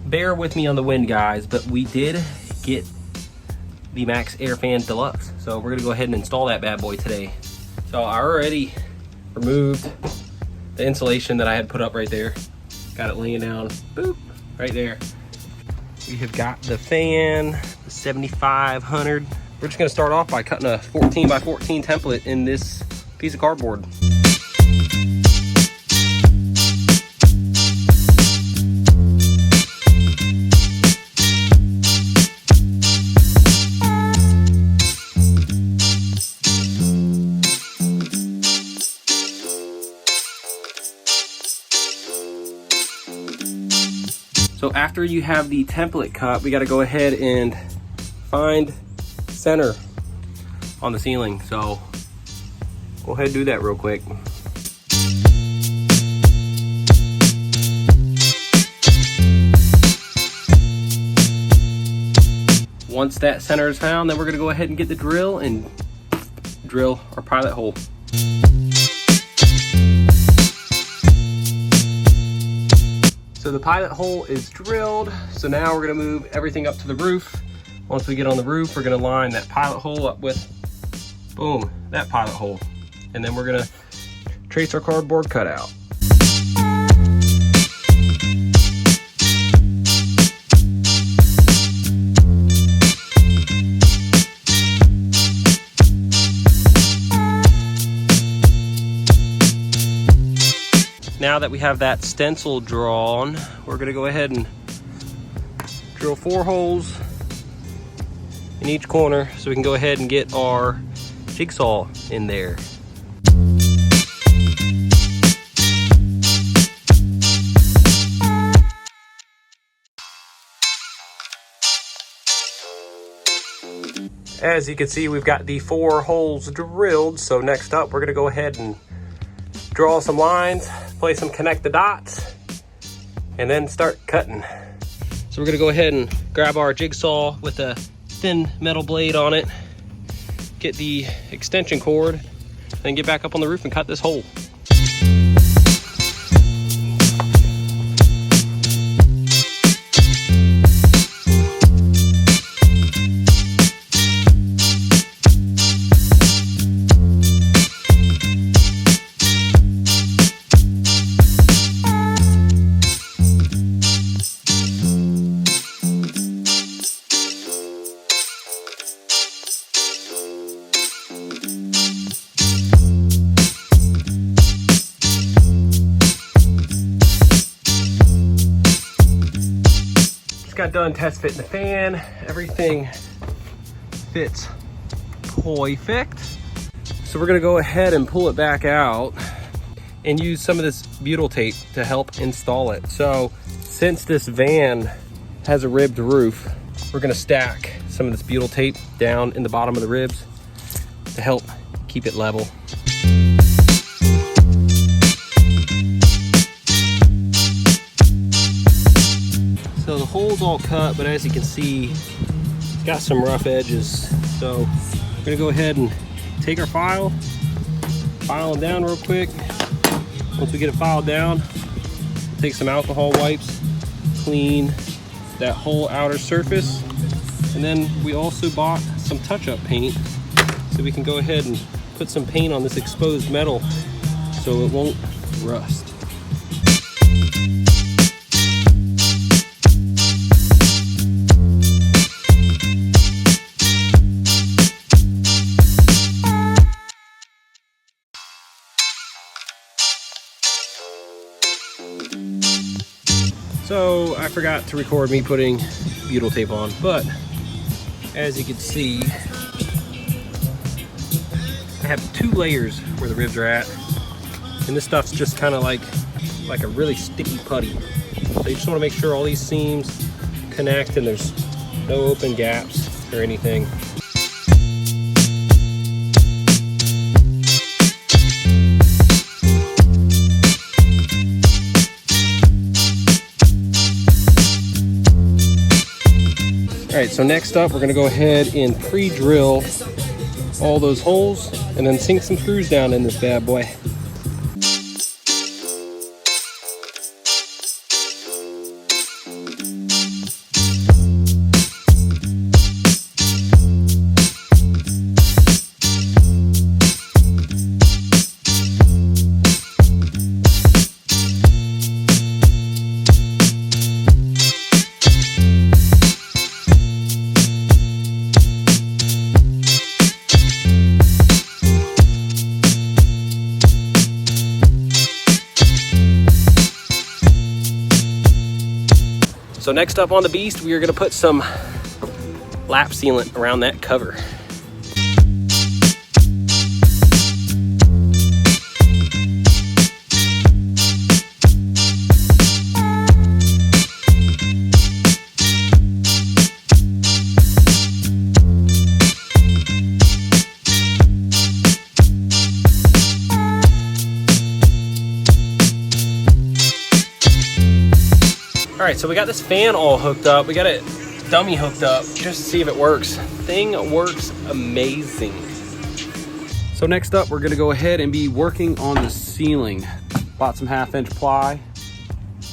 Bear with me on the wind, guys, but we did get the Maxxair Fan Deluxe. So we're gonna go ahead and install that bad boy today. So I already removed the insulation that I had put up right there. Got it laying down, boop, right there. We have got the fan, the 7500. We're just gonna start off by cutting a 14 by 14 template in this piece of cardboard. So after you have the template cut, we got to go ahead and find center on the ceiling. So go ahead and do that real quick. Once that center is found, then we're going to go ahead and get the drill and drill our pilot hole. So the pilot hole is drilled. So now we're gonna move everything up to the roof. Once we get on the roof, we're gonna line that pilot hole up with, boom, that pilot hole. And then we're gonna trace our cardboard cutout. Now that we have that stencil drawn, we're gonna go ahead and drill 4 holes in each corner so we can go ahead and get our jigsaw in there. As you can see, we've got the 4 holes drilled. So next up, we're gonna go ahead and draw some lines, place some connect the dots, and then start cutting. So we're gonna go ahead and grab our jigsaw with a thin metal blade on it, get the extension cord, then get back up on the roof and cut this hole. Got done test fitting the fan. Everything fits perfect. So we're gonna go ahead and pull it back out and use some of this butyl tape to help install it. So since this van has a ribbed roof, we're gonna stack some of this butyl tape down in the bottom of the ribs to help keep it level. So the hole's all cut, but as you can see, it's got some rough edges. So we're gonna go ahead and take our file them down real quick. Once we get it filed down, take some alcohol wipes, clean that whole outer surface. And then we also bought some touch-up paint, so we can go ahead and put some paint on this exposed metal so it won't rust. So I forgot to record me putting butyl tape on, but as you can see, I have 2 layers where the ribs are at, and this stuff's just kind of like a really sticky putty. So you just want to make sure all these seams connect and there's no open gaps or anything. All right, so next up, we're gonna go ahead and pre-drill all those holes and then sink some screws down in this bad boy. So next up on the beast, we are gonna put some lap sealant around that cover. All right, so we got this fan all hooked up. We got it dummy hooked up just to see if it works. Thing works amazing. So next up, we're gonna go ahead and be working on the ceiling. Bought some 1/2-inch ply.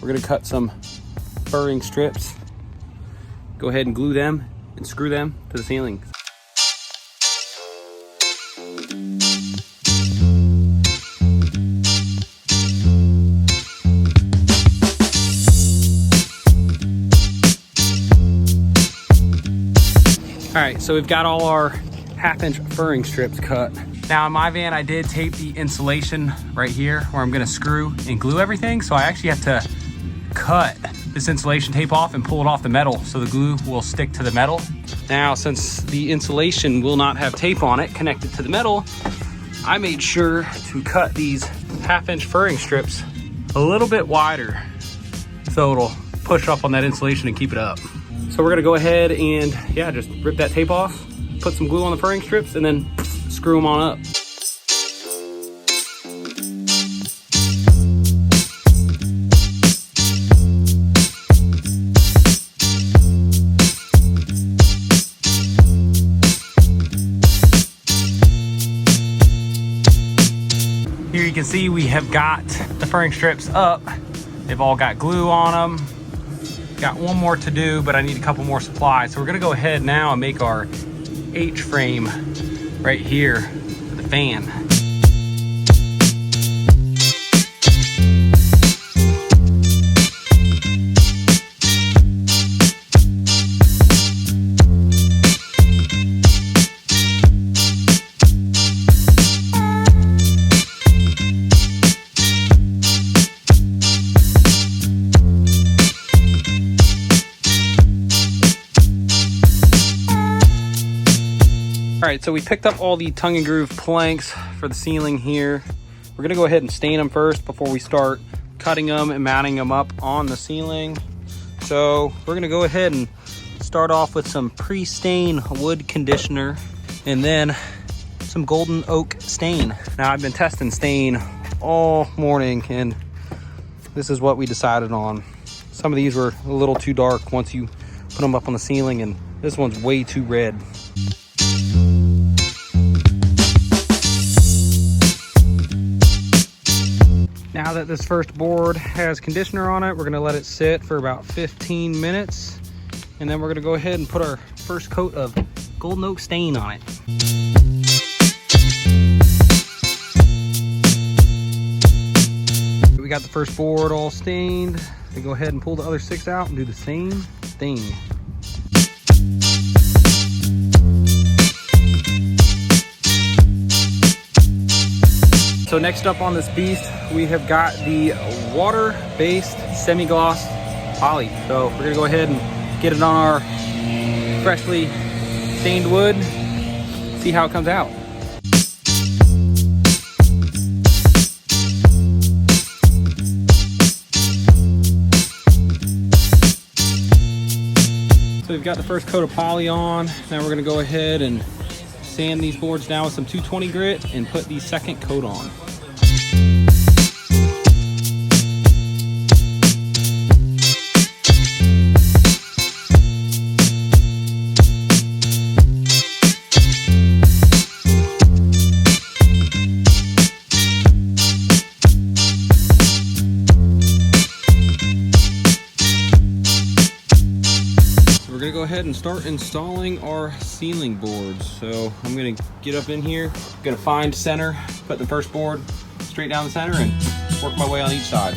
We're gonna cut some furring strips. Go ahead and glue them and screw them to the ceiling. All right, so we've got all our 1/2-inch furring strips cut. Now in my van, I did tape the insulation right here where I'm gonna screw and glue everything. So I actually have to cut this insulation tape off and pull it off the metal so the glue will stick to the metal. Now, since the insulation will not have tape on it connected to the metal, I made sure to cut these 1/2-inch furring strips a little bit wider so it'll push up on that insulation and keep it up. So we're gonna go ahead and just rip that tape off, put some glue on the furring strips, and then screw them on up. Here you can see we have got the furring strips up. They've all got glue on them. Got one more to do, but I need a couple more supplies. So we're gonna go ahead now and make our H-frame right here for the fan. All right, so we picked up all the tongue and groove planks for the ceiling here. We're gonna go ahead and stain them first before we start cutting them and mounting them up on the ceiling. So we're gonna go ahead and start off with some pre-stain wood conditioner and then some golden oak stain. Now I've been testing stain all morning and this is what we decided on. Some of these were a little too dark once you put them up on the ceiling, and this one's way too red. Now that this first board has conditioner on it, we're gonna let it sit for about 15 minutes. And then we're gonna go ahead and put our first coat of golden oak stain on it. We got the first board all stained. We go ahead and pull the other 6 out and do the same thing. So next up on this beast, we have got the water-based semi-gloss poly. So we're gonna go ahead and get it on our freshly stained wood, see how it comes out. So we've got the first coat of poly on. Now we're gonna go ahead and sand these boards down with some 220 grit and put the second coat on. We're gonna go ahead and start installing our ceiling boards. So I'm gonna get up in here, gonna find center, put the first board straight down the center and work my way on each side.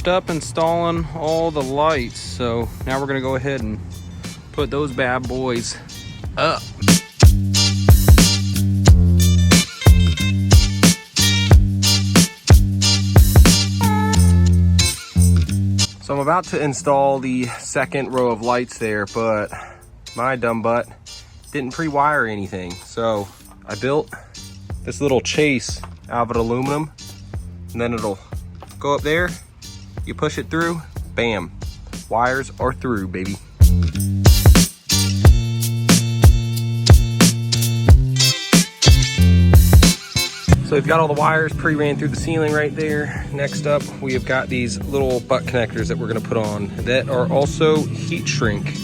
finished up installing all the lights, so now we're gonna go ahead and put those bad boys up. So I'm about to install the second row of lights there, but my dumb butt didn't pre-wire anything. So I built this little chase out of aluminum, and then it'll go up there, you push it through, bam, wires are through, baby. So we've got all the wires pre-ran through the ceiling right there. Next up, we have got these little butt connectors that we're gonna put on that are also heat shrink.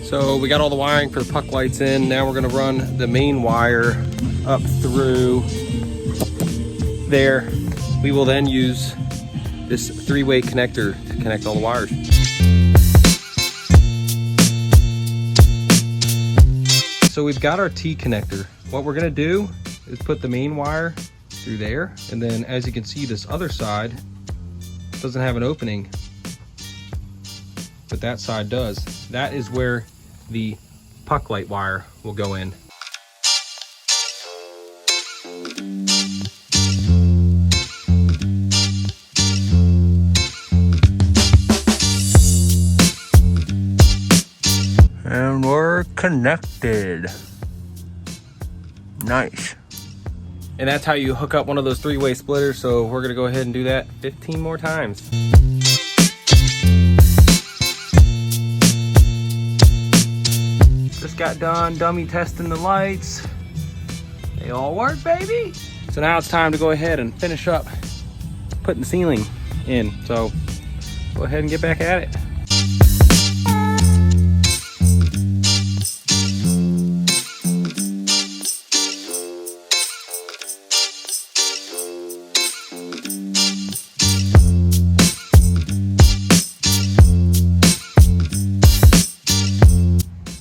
So we got all the wiring for the puck lights in. Now we're gonna run the main wire up through there. We will then use this 3-way connector to connect all the wires. So we've got our T connector. What we're gonna do is put the main wire through there, and then as you can see, this other side doesn't have an opening, but that side does. That is where the puck light wire will go in. And we're connected. Nice. And that's how you hook up one of those 3-way splitters. So we're gonna go ahead and do that 15 more times. Just got done dummy testing the lights. They all work, baby. So now it's time to go ahead and finish up putting the ceiling in. So go ahead and get back at it.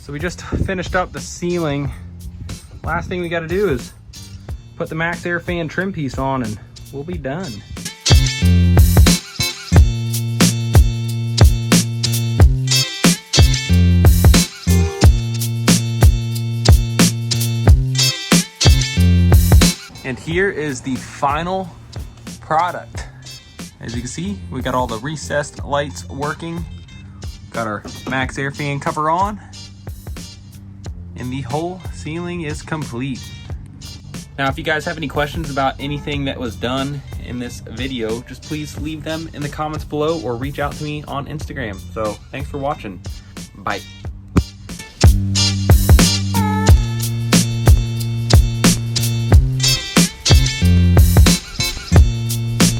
So we just finished up the ceiling. Last thing we got to do is put the Maxxair fan trim piece on and we'll be done. And here is the final product. As you can see, we got all the recessed lights working. Got our Maxxair fan cover on. And the whole ceiling is complete. Now, if you guys have any questions about anything that was done in this video, just please leave them in the comments below or reach out to me on Instagram. So thanks for watching. Bye.